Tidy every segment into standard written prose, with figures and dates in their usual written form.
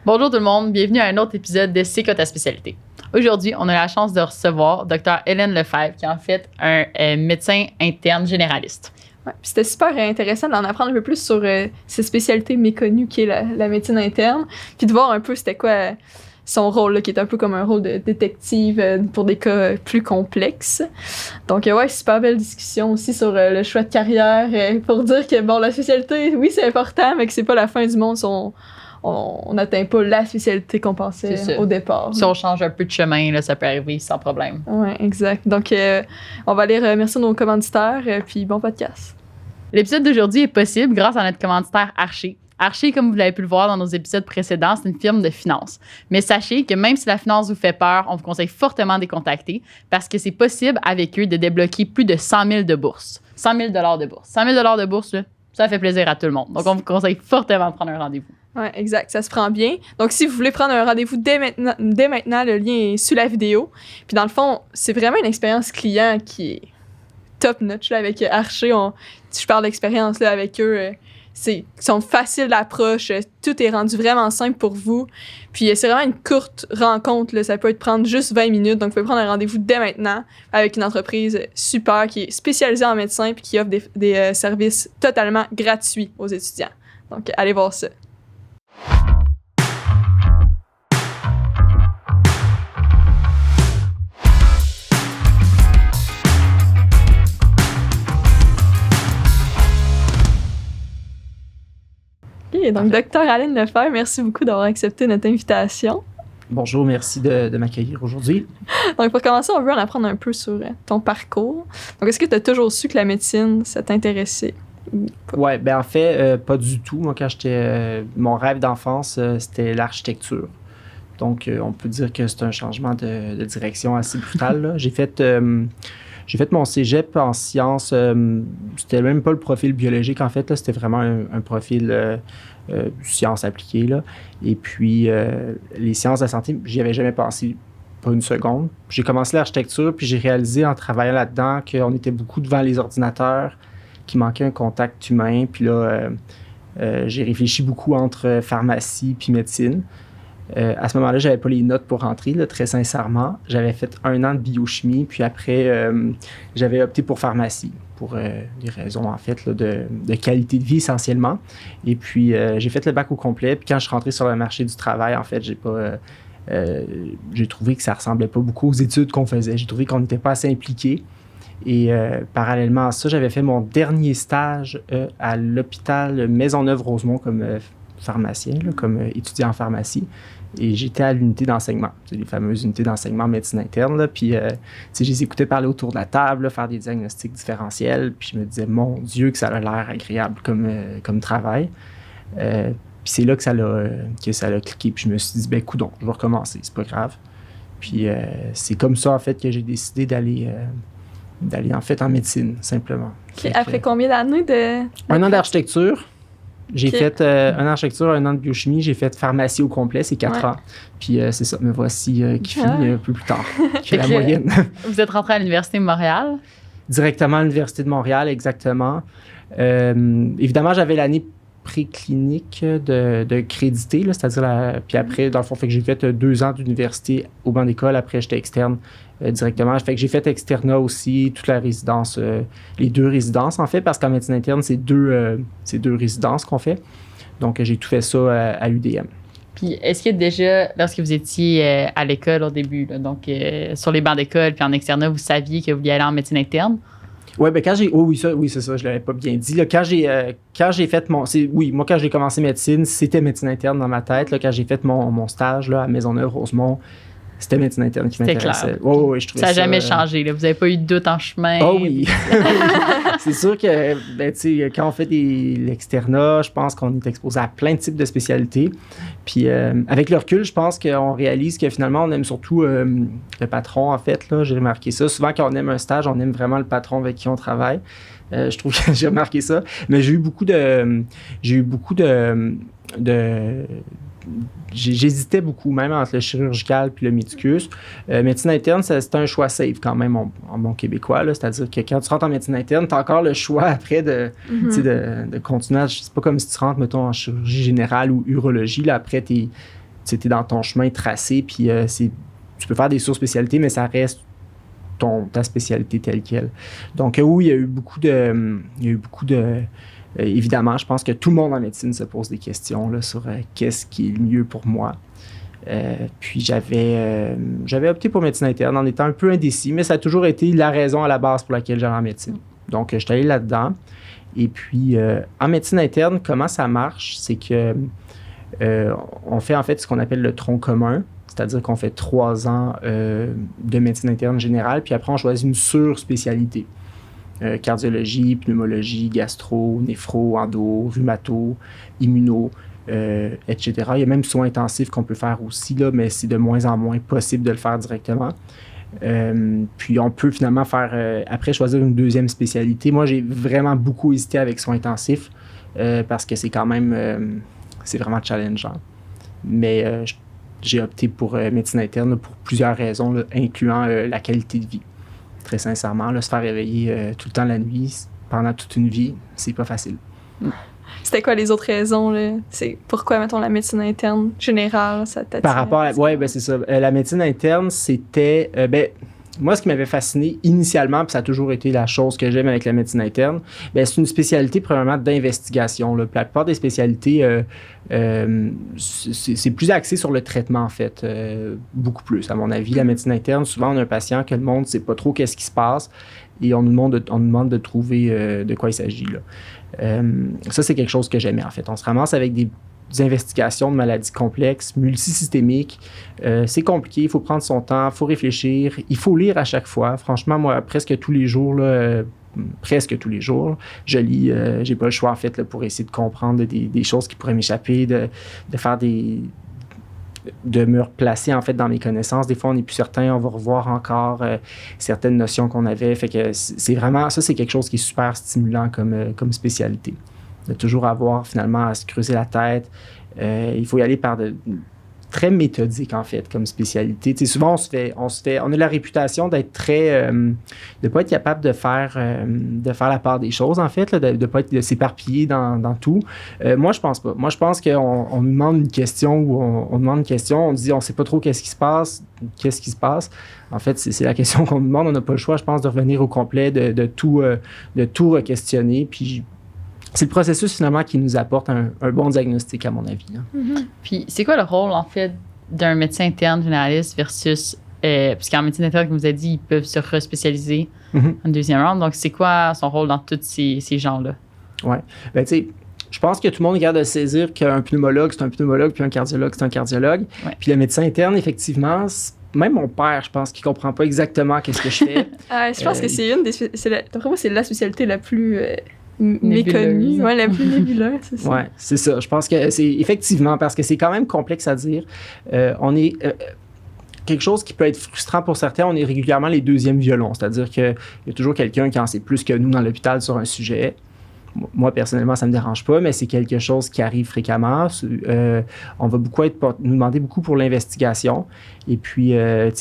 Bonjour tout le monde, bienvenue à un autre épisode de C'est quoi ta spécialité? Aujourd'hui, on a la chance de recevoir Dr. Hélène Lefebvre, qui est en fait un médecin interne généraliste. Ouais, puis c'était super intéressant d'en apprendre un peu plus sur cette spécialité méconnue qui est la médecine interne, puis de voir un peu c'était quoi son rôle, là, qui est un peu comme un rôle de détective pour des cas plus complexes. Donc ouais, super belle discussion aussi sur le choix de carrière, pour dire que bon, la spécialité, oui, c'est important, mais que c'est pas la fin du monde si on n'atteint pas la spécialité qu'on pensait au départ. Si on change un peu de chemin, là, ça peut arriver sans problème. Oui, exact. Donc, on va aller remercier nos commanditaires, puis bon podcast. L'épisode d'aujourd'hui est possible grâce à notre commanditaire Archer. Archer, comme vous l'avez pu le voir dans nos épisodes précédents, c'est une firme de finance. Mais sachez que même si la finance vous fait peur, on vous conseille fortement de les contacter parce que c'est possible avec eux de débloquer plus de 100 000 de bourse. 100 000 de bourse. 100 000 de bourse, là, ça fait plaisir à tout le monde. Donc, on vous conseille fortement de prendre un rendez-vous. Oui, exact. Ça se prend bien. Donc, si vous voulez prendre un rendez-vous dès maintenant, le lien est sous la vidéo. Puis, dans le fond, c'est vraiment une expérience client qui est top notch là, avec Archer. Je parle d'expérience là, avec eux. Ils sont faciles d'approche. Tout est rendu vraiment simple pour vous. Puis, c'est vraiment une courte rencontre. Là. Ça peut prendre juste 20 minutes. Donc, vous pouvez prendre un rendez-vous dès maintenant avec une entreprise super qui est spécialisée en médecin puis qui offre des services totalement gratuits aux étudiants. Donc, allez voir ça. Donc, Dr. Hélène Lefebvre, merci beaucoup d'avoir accepté notre invitation. Bonjour, merci de m'accueillir aujourd'hui. Donc, pour commencer, on veut en apprendre un peu sur ton parcours. Donc, est-ce que tu as toujours su que la médecine, ça t'intéressait? Oui, ben en fait, pas du tout. Moi, quand mon rêve d'enfance, c'était l'architecture. Donc, on peut dire que c'est un changement de direction assez brutal, là. J'ai fait mon cégep en sciences. C'était même pas le profil biologique, en fait. Là, c'était vraiment un profil sciences appliquées. Là. Et puis, les sciences de la santé, j'y avais jamais pensé, pas une seconde. J'ai commencé l'architecture, puis j'ai réalisé en travaillant là-dedans qu'on était beaucoup devant les ordinateurs, qu'il manquait un contact humain. Puis là, j'ai réfléchi beaucoup entre pharmacie puis médecine. À ce moment-là, j'avais pas les notes pour rentrer, là, très sincèrement. J'avais fait 1 an de biochimie, puis après, j'avais opté pour pharmacie, pour des raisons, en fait, là, de qualité de vie essentiellement. Et puis, j'ai fait le bac au complet, puis quand je suis rentré sur le marché du travail, en fait, j'ai trouvé que ça ressemblait pas beaucoup aux études qu'on faisait. J'ai trouvé qu'on n'était pas assez impliqués. Et parallèlement à ça, j'avais fait mon dernier stage à l'hôpital Maisonneuve-Rosemont comme pharmacien, là, comme étudiant en pharmacie. Et j'étais à l'unité d'enseignement, les fameuses unités d'enseignement médecine interne. Là, puis, je les écoutais parler autour de la table, là, faire des diagnostics différentiels. Puis je me disais, mon Dieu, que ça a l'air agréable comme travail. Puis c'est là que ça l'a cliqué. Puis je me suis dit, ben coudonc, je vais recommencer, c'est pas grave. Puis c'est comme ça, en fait, que j'ai décidé d'aller en fait en médecine, simplement. Okay. Après combien d'années 1 an d'architecture. J'ai fait 1 an d'architecture, 1 an de biochimie. J'ai fait pharmacie au complet, c'est 4 ans. Puis c'est ça, me voici qui finit un peu plus tard que la moyenne. Vous êtes rentré à l'Université de Montréal? Directement à l'Université de Montréal, exactement. Évidemment, j'avais l'année préclinique de crédité, là, c'est-à-dire puis après, dans le fond, fait que j'ai fait 2 ans d'université au banc d'école. Après, j'étais externe directement. Fait que j'ai fait externat aussi, toute la résidence, les 2 résidences, en fait, parce qu'en médecine interne, c'est deux résidences qu'on fait. Donc, j'ai tout fait ça à l'UDM. Puis, est-ce que déjà, lorsque vous étiez à l'école au début, là, donc sur les bancs d'école puis en externat, vous saviez que vous vouliez aller en médecine interne? Ouais, ben quand j'ai. Oh, oui, c'est ça, je l'avais pas bien dit. Là, quand j'ai fait mon. Moi, quand j'ai commencé médecine, c'était médecine interne dans ma tête. Là, quand j'ai fait mon stage là, à Maisonneuve-Rosemont, c'était médecine interne qui m'intéressait. Oui, je trouvais ça n'a jamais changé. Là. Vous n'avez pas eu de doute en chemin? Oh oui. C'est sûr que ben, quand on fait l'externat, je pense qu'on est exposé à plein de types de spécialités. Puis avec le recul, je pense qu'on réalise que finalement, on aime surtout le patron, en fait. Là, j'ai remarqué ça. Souvent, quand on aime un stage, on aime vraiment le patron avec qui on travaille. Je trouve que j'ai remarqué ça. Mais j'hésitais beaucoup, même entre le chirurgical et le médicus. Médecine interne, c'était un choix safe quand même en bon québécois. Là, c'est-à-dire que quand tu rentres en médecine interne, tu as encore le choix après de continuer. C'est pas comme si tu rentres, mettons, en chirurgie générale ou urologie. Là, après, tu es dans ton chemin tracé, puis tu peux faire des sous-spécialités, mais ça reste ta spécialité telle quelle. Donc oui, il y a eu beaucoup de évidemment, je pense que tout le monde en médecine se pose des questions là, sur qu'est-ce qui est le mieux pour moi. Puis j'avais opté pour médecine interne en étant un peu indécis, mais ça a toujours été la raison à la base pour laquelle j'allais en médecine. Donc, je suis allé là-dedans. Et puis, en médecine interne, comment ça marche? C'est que on fait en fait ce qu'on appelle le tronc commun, c'est-à-dire qu'on fait 3 ans de médecine interne générale, puis après, on choisit une sur-spécialité. Cardiologie, pneumologie, gastro, néphro, endo, rhumato, immuno, etc. Il y a même soins intensifs qu'on peut faire aussi, là, mais c'est de moins en moins possible de le faire directement. Puis on peut finalement faire, après choisir une deuxième spécialité. Moi, j'ai vraiment beaucoup hésité avec soins intensifs parce que c'est quand même, c'est vraiment challengeant. Mais j'ai opté pour médecine interne là, pour plusieurs raisons, là, incluant la qualité de vie. Très sincèrement, là, se faire réveiller tout le temps la nuit, pendant toute une vie, c'est pas facile. C'était quoi les autres raisons, là? C'est pourquoi, mettons, la médecine interne générale, ça t'attire? Par rapport à... Oui, ben c'est ça. La médecine interne, c'était... moi, ce qui m'avait fasciné initialement, puis ça a toujours été la chose que j'aime avec la médecine interne, ben, c'est une spécialité premièrement d'investigation. Là. La plupart des spécialités, c'est plus axé sur le traitement, en fait. Beaucoup plus, à mon avis. La médecine interne, souvent, on a un patient que le monde ne sait pas trop qu'est-ce qui se passe et on nous demande de trouver de quoi il s'agit. Là. Ça, c'est quelque chose que j'aimais, en fait. On se ramasse avec des investigations de maladies complexes, multisystémiques. C'est compliqué, il faut prendre son temps, il faut réfléchir, il faut lire à chaque fois. Franchement, moi, presque tous les jours, je lis. J'ai pas le choix, en fait, là, pour essayer de comprendre des choses qui pourraient m'échapper, de faire de me replacer, en fait, dans mes connaissances. Des fois, on n'est plus certain, on va revoir encore certaines notions qu'on avait. Fait que c'est vraiment... Ça, c'est quelque chose qui est super stimulant comme spécialité. De toujours avoir, finalement, à se creuser la tête. Il faut y aller par très méthodique, en fait, comme spécialité. Tu sais, souvent, on a la réputation d'être très... de pas être capable de faire la part des choses, en fait, là, de pas être, de s'éparpiller dans tout. Moi, je pense pas. Moi, je pense qu'on nous demande une question ou on demande une question, on dit on sait pas trop qu'est-ce qui se passe. En fait, c'est la question qu'on nous demande. On n'a pas le choix, je pense, de revenir au complet, de tout re-questionner. Puis c'est le processus, finalement, qui nous apporte un bon diagnostic, à mon avis. Hein. Mm-hmm. Puis, c'est quoi le rôle, en fait, d'un médecin interne généraliste versus... puisqu'en médecine interne, comme vous avez dit, ils peuvent se respécialiser en deuxième round. Donc, c'est quoi son rôle dans tous ces gens-là? Oui. Ben, tu sais, je pense que tout le monde regarde de saisir qu'un pneumologue, c'est un pneumologue, puis un cardiologue, c'est un cardiologue. Ouais. Puis le médecin interne, effectivement... Même mon père, je pense qu'il comprend pas exactement qu'est-ce que je fais. Je pense que c'est d'après moi, c'est la spécialité la plus... méconnue, ouais, la plus nébuleuse, c'est ça. Oui, c'est ça. Je pense que c'est effectivement, parce que c'est quand même complexe à dire. On est quelque chose qui peut être frustrant pour certains, on est régulièrement les deuxièmes violons, c'est-à-dire qu'il y a toujours quelqu'un qui en sait plus que nous dans l'hôpital sur un sujet. Moi, personnellement, ça ne me dérange pas, mais c'est quelque chose qui arrive fréquemment. On va nous demander beaucoup pour l'investigation. Et puis,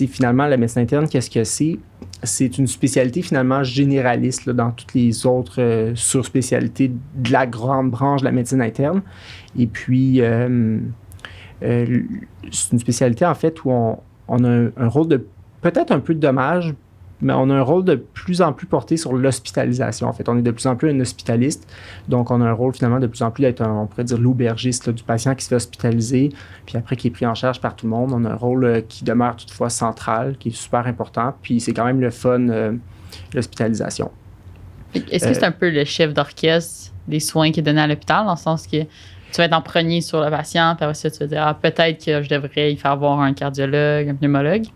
finalement, la médecine interne, qu'est-ce que c'est? C'est une spécialité, finalement, généraliste là, dans toutes les autres surspécialités de la grande branche de la médecine interne. Et puis, c'est une spécialité, en fait, où on a un rôle de peut-être un peu de dommage, mais on a un rôle de plus en plus porté sur l'hospitalisation. En fait, on est de plus en plus un hospitaliste. Donc, on a un rôle, finalement, de plus en plus d'être, on pourrait dire, l'aubergiste là, du patient qui se fait hospitaliser, puis après, qui est pris en charge par tout le monde. On a un rôle qui demeure toutefois central, qui est super important. Puis, c'est quand même le fun, l'hospitalisation. Est-ce que c'est un peu le chef d'orchestre des soins qui est donné à l'hôpital, dans le sens que tu vas être en premier sur le patient, puis après ça, tu vas dire peut-être que je devrais y faire voir un cardiologue, un pneumologue?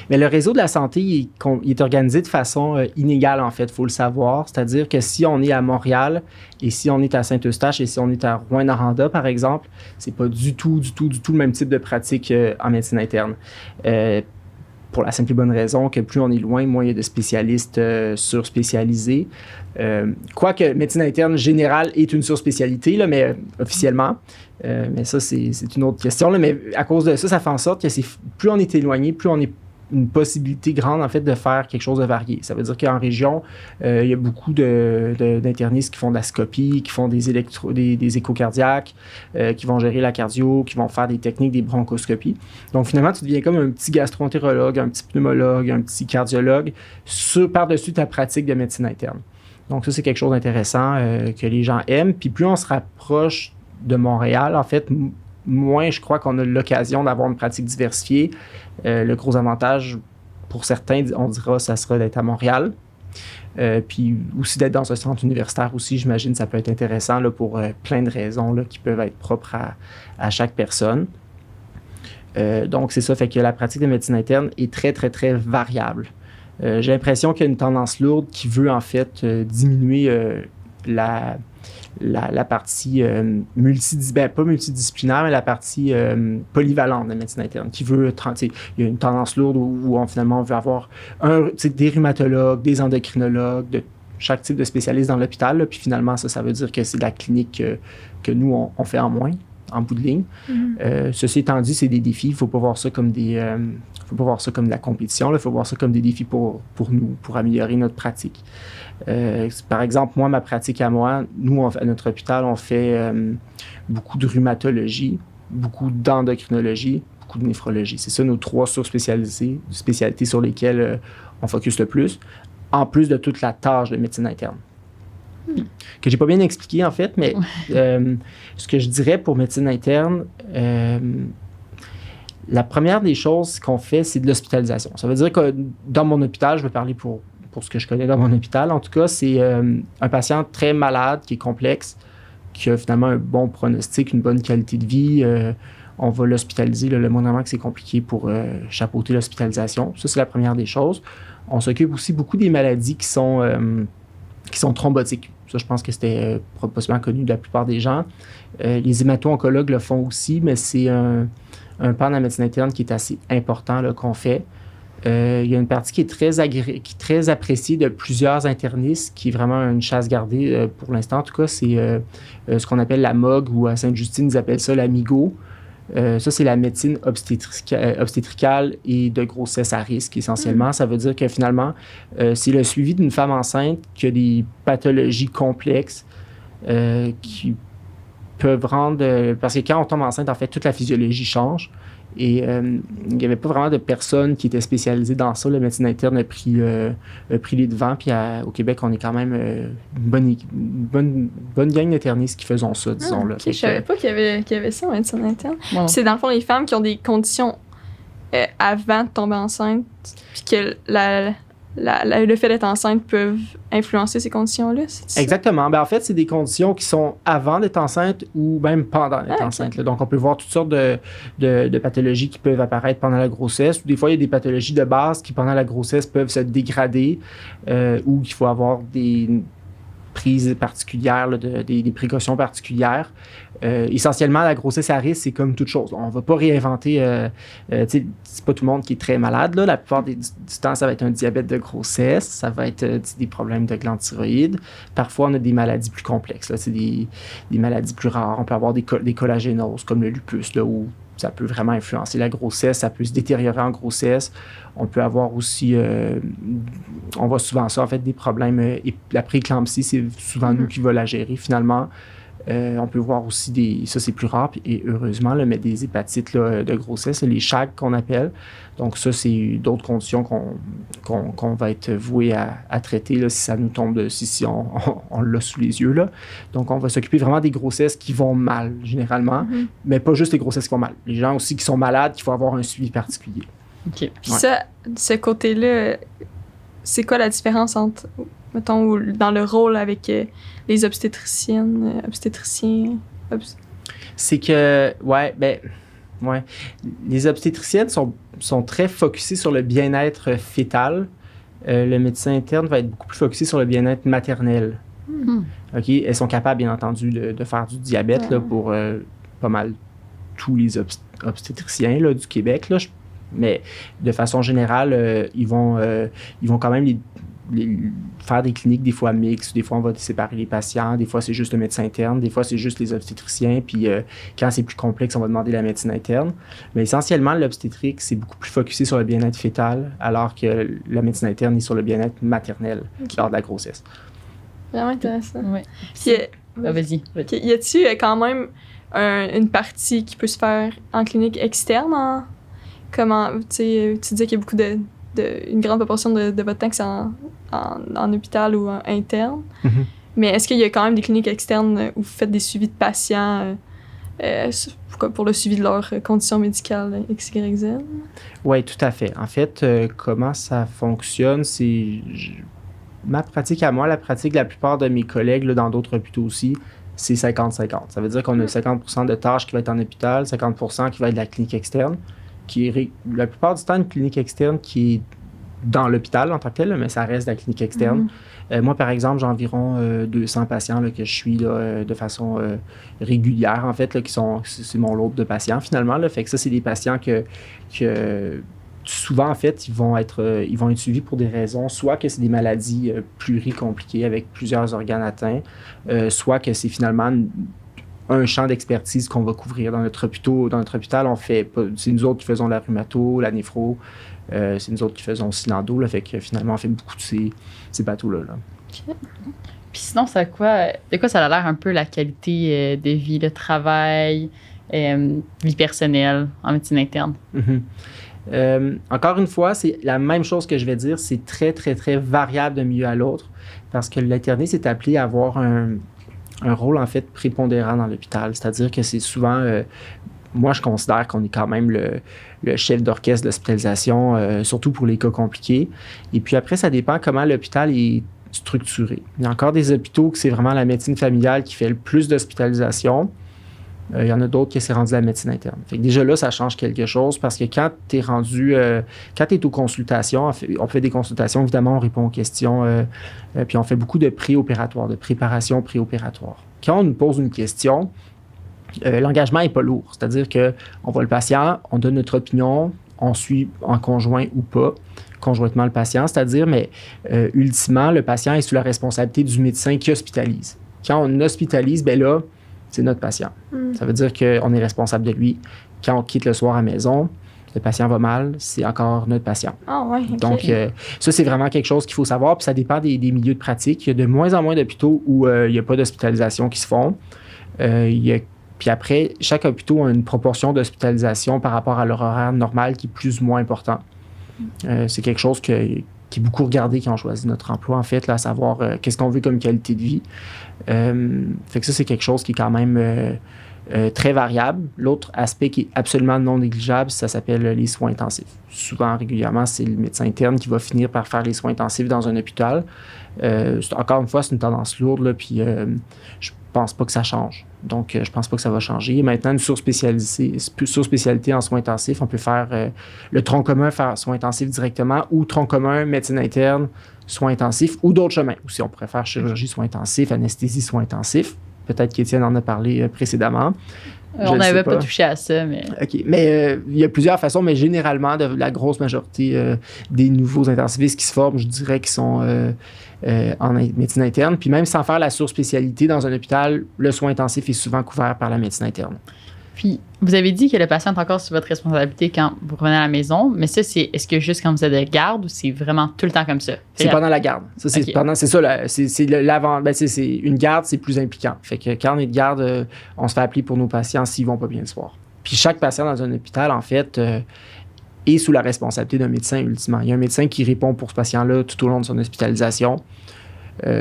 Mais le réseau de la santé, il est organisé de façon inégale, en fait, il faut le savoir. C'est-à-dire que si on est à Montréal et si on est à Saint-Eustache et si on est à Rouyn-Noranda, par exemple, c'est pas du tout le même type de pratique en médecine interne. Pour la simple et bonne raison que plus on est loin, moins il y a de spécialistes surspécialisés. Quoique médecine interne générale est une surspécialité, là, mais officiellement. Mais ça, c'est une autre question. Là, mais à cause de ça, ça fait en sorte que plus on est éloigné, plus on est une possibilité grande, en fait, de faire quelque chose de varié. Ça veut dire qu'en région, il y a beaucoup d'internistes qui font de la scopie, qui font des échos cardiaques, qui vont gérer la cardio, qui vont faire des techniques, des bronchoscopies. Donc, finalement, tu deviens comme un petit gastroentérologue, un petit pneumologue, un petit cardiologue, par-dessus ta pratique de médecine interne. Donc, ça, c'est quelque chose d'intéressant que les gens aiment. Puis, plus on se rapproche de Montréal, en fait, moins je crois qu'on a l'occasion d'avoir une pratique diversifiée. Le gros avantage, pour certains, on dira, ça sera d'être à Montréal. Puis aussi d'être dans un centre universitaire aussi, j'imagine, ça peut être intéressant là, pour plein de raisons là, qui peuvent être propres à chaque personne. Donc, c'est ça, fait que la pratique de médecine interne est très, très, très variable. J'ai l'impression qu'il y a une tendance lourde qui veut, en fait, diminuer la partie pas multidisciplinaire, mais la partie polyvalente de la médecine interne, qui veut, il y a une tendance lourde où finalement on veut avoir des rhumatologues, des endocrinologues, de chaque type de spécialiste dans l'hôpital, là, puis finalement ça veut dire que c'est de la clinique que nous on fait en moins, en bout de ligne. Ceci étant dit, c'est des défis, il ne faut pas voir ça comme faut pas voir ça comme de la compétition, il faut voir ça comme des défis pour nous, pour améliorer notre pratique. Par exemple, moi, ma pratique à moi, nous, à notre hôpital, on fait beaucoup de rhumatologie, beaucoup d'endocrinologie, beaucoup de néphrologie. C'est ça nos 3 spécialités sur lesquelles on focus le plus, en plus de toute la tâche de médecine interne. Que j'ai pas bien expliqué, en fait, mais ce que je dirais pour médecine interne, la première des choses qu'on fait, c'est de l'hospitalisation. Ça veut dire que dans mon hôpital, je vais parler pour ce que je connais dans mon hôpital, en tout cas, c'est un patient très malade, qui est complexe, qui a finalement un bon pronostic, une bonne qualité de vie. On va l'hospitaliser le moindrement que c'est compliqué pour chapeauter l'hospitalisation. Ça, c'est la première des choses. On s'occupe aussi beaucoup des maladies qui sont thrombotiques. Ça, je pense que c'était possiblement connu de la plupart des gens. Les hémato-oncologues le font aussi, mais c'est un pan de la médecine interne qui est assez important là, qu'on fait. Il y a une partie qui est très appréciée de plusieurs internistes, qui est vraiment une chasse gardée pour l'instant. En tout cas, c'est ce qu'on appelle la MOG, ou à Sainte-Justine, ils appellent ça la MIGO. Ça, c'est la médecine obstétricale et de grossesse à risque, essentiellement. Ça veut dire que finalement, c'est le suivi d'une femme enceinte qui a des pathologies complexes qui peuvent rendre... parce que quand on tombe enceinte, en fait, toute la physiologie change. Et il n'y avait pas vraiment de personnes qui étaient spécialisées dans ça. La médecine interne a pris les devants. Puis au Québec, on est quand même une bonne gang d'internistes qui faisons ça, disons. Là. Je savais pas qu'il y avait ça en médecine interne. Ouais. C'est dans le fond les femmes qui ont des conditions avant de tomber enceinte, puis que le fait d'être enceinte peuvent influencer ces conditions-là, c'est ça? Exactement. Ben, en fait, c'est des conditions qui sont avant d'être enceinte ou même pendant d'être enceinte. Là. Donc, on peut voir toutes sortes de pathologies qui peuvent apparaître pendant la grossesse. Ou des fois, il y a des pathologies de base qui, pendant la grossesse, peuvent se dégrader ou qu'il faut avoir des prises particulières, là, des précautions particulières. Essentiellement, la grossesse à risque, c'est comme toute chose. On ne va pas réinventer... c'est pas tout le monde qui est très malade. Là. La plupart du temps, ça va être un diabète de grossesse, ça va être des problèmes de glande thyroïde. Parfois, on a des maladies plus complexes. Là. C'est des maladies plus rares. On peut avoir des collagénoses, comme le lupus, là, où ça peut vraiment influencer la grossesse. Ça peut se détériorer en grossesse. On peut avoir aussi... on voit souvent ça, en fait, des problèmes... la prééclampsie, c'est souvent nous qui va la gérer, finalement. On peut voir aussi ça c'est plus rare, et heureusement, là, mais des hépatites là, de grossesse, les CHAG qu'on appelle. Donc ça, c'est d'autres conditions qu'on va être voué à traiter là, si ça nous tombe, si on l'a sous les yeux. Là. Donc on va s'occuper vraiment des grossesses qui vont mal, généralement, mais pas juste les grossesses qui vont mal. Les gens aussi qui sont malades, qu'il faut avoir un suivi particulier. OK. Puis ça, de ce côté-là, c'est quoi la différence entre... mettons, dans le rôle avec les obstétriciens. C'est que, les obstétriciennes sont très focusées sur le bien-être fœtal. Le médecin interne va être beaucoup plus focusé sur le bien-être maternel. OK? Elles sont capables, bien entendu, de faire du diabète là, pour pas mal tous les obstétriciens là, du Québec. Là, mais de façon générale, ils vont quand même faire des cliniques des fois mixtes, des fois on va séparer les patients, des fois c'est juste le médecin interne, des fois c'est juste les obstétriciens, puis quand c'est plus complexe, on va demander la médecine interne. Mais essentiellement, l'obstétrique, c'est beaucoup plus focusé sur le bien-être fœtal, alors que la médecine interne est sur le bien-être maternel lors de la grossesse. Vraiment intéressant. Ouais. Puis, Vas-y. y a-tu quand même une partie qui peut se faire en clinique externe? Comment, tu disais qu'il y a beaucoup une grande proportion de votre temps que c'est en hôpital ou interne. Mm-hmm. Mais est-ce qu'il y a quand même des cliniques externes où vous faites des suivis de patients pour le suivi de leurs conditions médicales XYZ? Oui, tout à fait. En fait, comment ça fonctionne, c'est ma pratique à moi, la pratique de la plupart de mes collègues là, dans d'autres hôpitaux aussi, c'est 50-50. Ça veut dire qu'on a 50% de tâches qui vont être en hôpital, 50% qui va être de la clinique externe, qui est la plupart du temps une clinique externe qui est dans l'hôpital en tant que tel, là, mais ça reste de la clinique externe. Moi, par exemple, j'ai environ 200 patients là, que je suis là, de façon régulière, en fait, là, c'est mon lot de patients, finalement. Là. Fait que ça, c'est des patients que souvent, en fait, ils vont être suivis pour des raisons, soit que c'est des maladies pluricompliquées avec plusieurs organes atteints, soit que c'est finalement un champ d'expertise qu'on va couvrir dans notre hôpital. Dans notre hôpital, c'est nous autres qui faisons la rhumato, la néphro, c'est nous autres qui faisons aussi l'endo, là, fait que finalement, on fait beaucoup de ces bateaux-là. Là. Okay. Puis sinon, de quoi ça a l'air un peu la qualité de vie, le travail, vie personnelle en médecine interne? Mm-hmm. Encore une fois, c'est la même chose que je vais dire, c'est très, très, très variable d'un milieu à l'autre parce que l'interniste est appelé à avoir un rôle, en fait, prépondérant dans l'hôpital. C'est-à-dire que c'est souvent... moi, je considère qu'on est quand même le chef d'orchestre de l'hospitalisation, surtout pour les cas compliqués. Et puis après, ça dépend comment l'hôpital est structuré. Il y a encore des hôpitaux que c'est vraiment la médecine familiale qui fait le plus d'hospitalisation. Il y en a d'autres qui c'est rendu la médecine interne. Fait que déjà là, ça change quelque chose parce que quand tu es rendu, quand tu es aux consultations, on fait des consultations, évidemment, on répond aux questions, puis on fait beaucoup de préopératoire, de préparation préopératoire. Quand on nous pose une question, l'engagement n'est pas lourd. C'est-à-dire qu'on voit le patient, on donne notre opinion, on suit en conjoint ou pas, conjointement le patient, c'est-à-dire, mais ultimement, le patient est sous la responsabilité du médecin qui hospitalise. Quand on hospitalise, bien là, c'est notre patient. Ça veut dire qu'on est responsable de lui. Quand on quitte le soir à la maison, le patient va mal, c'est encore notre patient. Ah ouais, okay. Donc, ça, c'est vraiment quelque chose qu'il faut savoir, puis ça dépend des milieux de pratique. Il y a de moins en moins d'hôpitaux où il n'y a pas d'hospitalisation qui se font. Puis après, chaque hôpital a une proportion d'hospitalisation par rapport à leur horaire normal qui est plus ou moins important. C'est quelque chose qui est beaucoup regardé quand on choisit notre emploi, en fait, là, à savoir qu'est-ce qu'on veut comme qualité de vie. Fait que ça, c'est quelque chose qui est quand même très variable. L'autre aspect qui est absolument non négligeable, ça s'appelle les soins intensifs. Souvent, régulièrement, c'est le médecin interne qui va finir par faire les soins intensifs dans un hôpital. Encore une fois, c'est une tendance lourde, là, puis je pense pas que ça change. Donc, je pense pas que ça va changer. Maintenant, une surspécialité en soins intensifs, on peut faire le tronc commun, faire soins intensifs directement, ou tronc commun, médecine interne, soins intensifs, ou d'autres chemins. Ou si on pourrait faire chirurgie, soins intensifs, anesthésie, soins intensifs. Peut-être qu'Étienne en a parlé précédemment. On n'avait pas touché à ça, mais... OK. Mais il y a plusieurs façons, mais généralement, la grosse majorité des nouveaux intensivistes qui se forment, je dirais qu'ils sont en médecine interne. Puis même sans faire la surspécialité dans un hôpital, le soin intensif est souvent couvert par la médecine interne. Puis, vous avez dit que le patient est encore sous votre responsabilité quand vous revenez à la maison, mais ça, est-ce que juste quand vous êtes de garde ou c'est vraiment tout le temps comme ça? C'est pendant la garde. Ça, c'est pendant, c'est ça, c'est l'avant. Ben, c'est une garde, c'est plus impliquant. Fait que quand on est de garde, on se fait appeler pour nos patients s'ils vont pas bien le soir. Puis chaque patient dans un hôpital, en fait, est sous la responsabilité d'un médecin, ultimement. Il y a un médecin qui répond pour ce patient-là tout au long de son hospitalisation.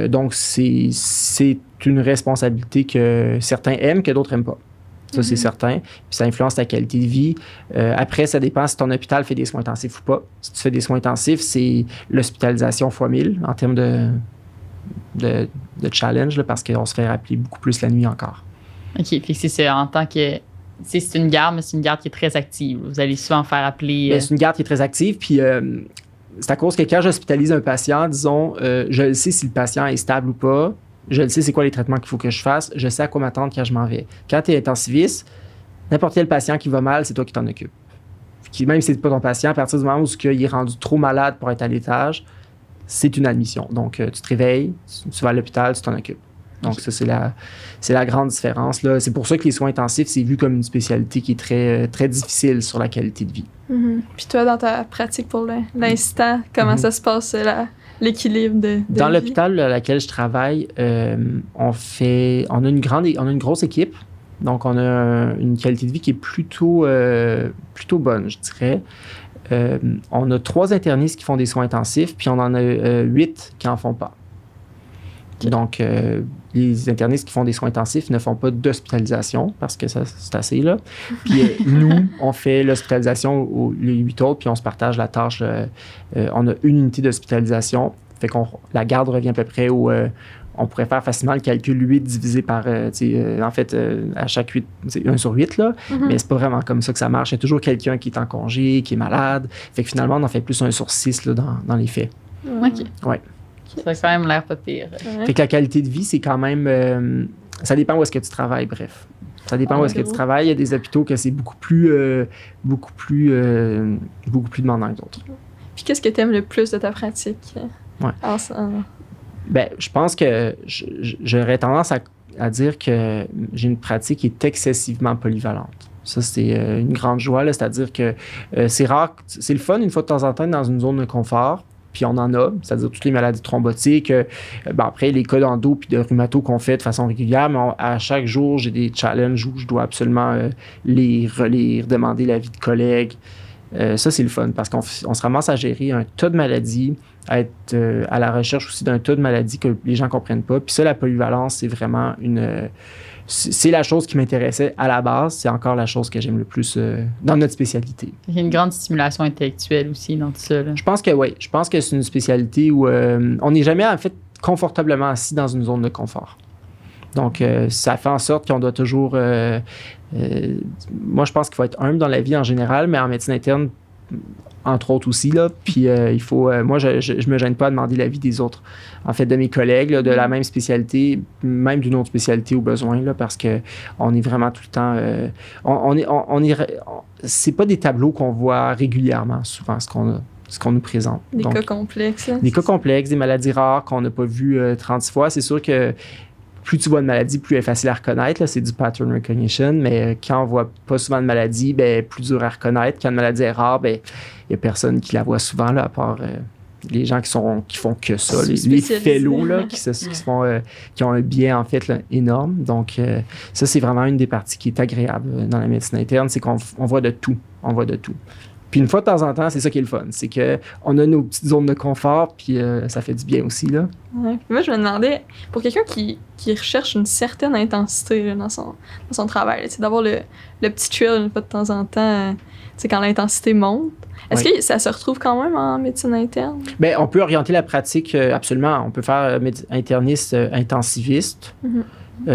Donc, c'est une responsabilité que certains aiment, que d'autres n'aiment pas. Ça, c'est certain. Puis ça influence ta qualité de vie. Après, ça dépend si ton hôpital fait des soins intensifs ou pas. Si tu fais des soins intensifs, c'est l'hospitalisation x 1000 en termes de challenge, là, parce qu'on se fait rappeler beaucoup plus la nuit encore. OK. Puis c'est en tant que... C'est une garde, mais c'est une garde qui est très active. Vous allez souvent faire appeler... Bien, c'est une garde qui est très active. Puis c'est à cause que quand j'hospitalise un patient, disons, je le sais si le patient est stable ou pas. Je le sais, c'est quoi les traitements qu'il faut que je fasse. Je sais à quoi m'attendre quand je m'en vais. Quand tu es intensiviste, n'importe quel patient qui va mal, c'est toi qui t'en occupes. Même si c'est pas ton patient, à partir du moment où il est rendu trop malade pour être à l'étage, c'est une admission. Donc, tu te réveilles, tu vas à l'hôpital, tu t'en occupes. Donc, ça, c'est la grande différence, là. C'est pour ça que les soins intensifs, c'est vu comme une spécialité qui est très, très difficile sur la qualité de vie. Puis toi, dans ta pratique pour l'instant, comment ça se passe, l'équilibre de Dans vie? l'hôpital à laquelle je travaille, on a une grosse équipe. Donc, on a une qualité de vie qui est plutôt bonne, je dirais. On a 3 internistes qui font des soins intensifs, puis on en a 8 qui n'en font pas. Okay. Donc, les internistes qui font des soins intensifs ne font pas d'hospitalisation parce que ça, c'est assez, là. Puis nous, on fait l'hospitalisation, les 8 autres, puis on se partage la tâche. On a une unité d'hospitalisation. Fait que la garde revient à peu près où on pourrait faire facilement le calcul 8 divisé par, en fait, à chaque 8, c'est 1 sur 8, là. Mais c'est pas vraiment comme ça que ça marche. Il y a toujours quelqu'un qui est en congé, qui est malade. Fait que finalement, on en fait plus 1 sur 6 là, dans les faits. OK. Ouais. Ça a quand même l'air pas pire. Fait que la qualité de vie, c'est quand même... ça dépend où est-ce que tu travailles, bref. Ça dépend où est-ce que tu travailles. Il y a des hôpitaux que c'est beaucoup plus demandant que d'autres. Puis qu'est-ce que tu aimes le plus de ta pratique? Ben, je pense que j'aurais tendance à dire que j'ai une pratique qui est excessivement polyvalente. Ça, c'est une grande joie, là. C'est-à-dire que c'est rare, c'est le fun une fois de temps en temps dans une zone de confort. Puis on en a, c'est-à-dire toutes les maladies thrombotiques. Après, les cas d'endo puis de rhumato qu'on fait de façon régulière, mais à chaque jour, j'ai des challenges où je dois absolument les relire, demander l'avis de collègues. Ça, c'est le fun parce qu'on se ramasse à gérer un tas de maladies, à être à la recherche aussi d'un tas de maladies que les gens ne comprennent pas. Puis ça, la polyvalence, c'est vraiment c'est la chose qui m'intéressait à la base. C'est encore la chose que j'aime le plus dans notre spécialité. Il y a une grande stimulation intellectuelle aussi dans tout ça, là. Je pense que oui. Je pense que c'est une spécialité où on n'est jamais, en fait, confortablement assis dans une zone de confort. Donc, ça fait en sorte qu'on doit toujours... moi, je pense qu'il faut être humble dans la vie en général, mais en médecine interne, entre autres aussi, là. Puis, il faut... moi, je me gêne pas à demander l'avis des autres. En fait, de mes collègues, là, de la même spécialité, même d'une autre spécialité au besoin, là, parce qu'on est vraiment tout le temps... c'est pas des tableaux qu'on voit régulièrement, souvent, ce qu'on nous présente. Des cas complexes. Des cas complexes, des maladies rares qu'on n'a pas vues 36 fois. C'est sûr que plus tu vois de maladies, plus elle est facile à reconnaître. Là, c'est du pattern recognition. Mais quand on voit pas souvent de maladies, ben, plus dur à reconnaître. Quand une maladie est rare, ben, il n'y a personne qui la voit souvent, là, à part les gens qui font que ça. Les fellows, là, qui ont un biais, en fait, là, énorme. Donc, ça, c'est vraiment une des parties qui est agréable dans la médecine interne. C'est qu'on voit de tout. On voit de tout. Puis une fois de temps en temps, c'est ça qui est le fun. C'est qu'on a nos petites zones de confort, puis ça fait du bien aussi, là. Ouais. Moi, je me demandais, pour quelqu'un qui recherche une certaine intensité là, dans son travail, d'avoir le petit thrill une fois de temps en temps, quand l'intensité monte, est-ce que ça se retrouve quand même en médecine interne? Bien, on peut orienter la pratique, absolument. On peut faire interniste intensiviste.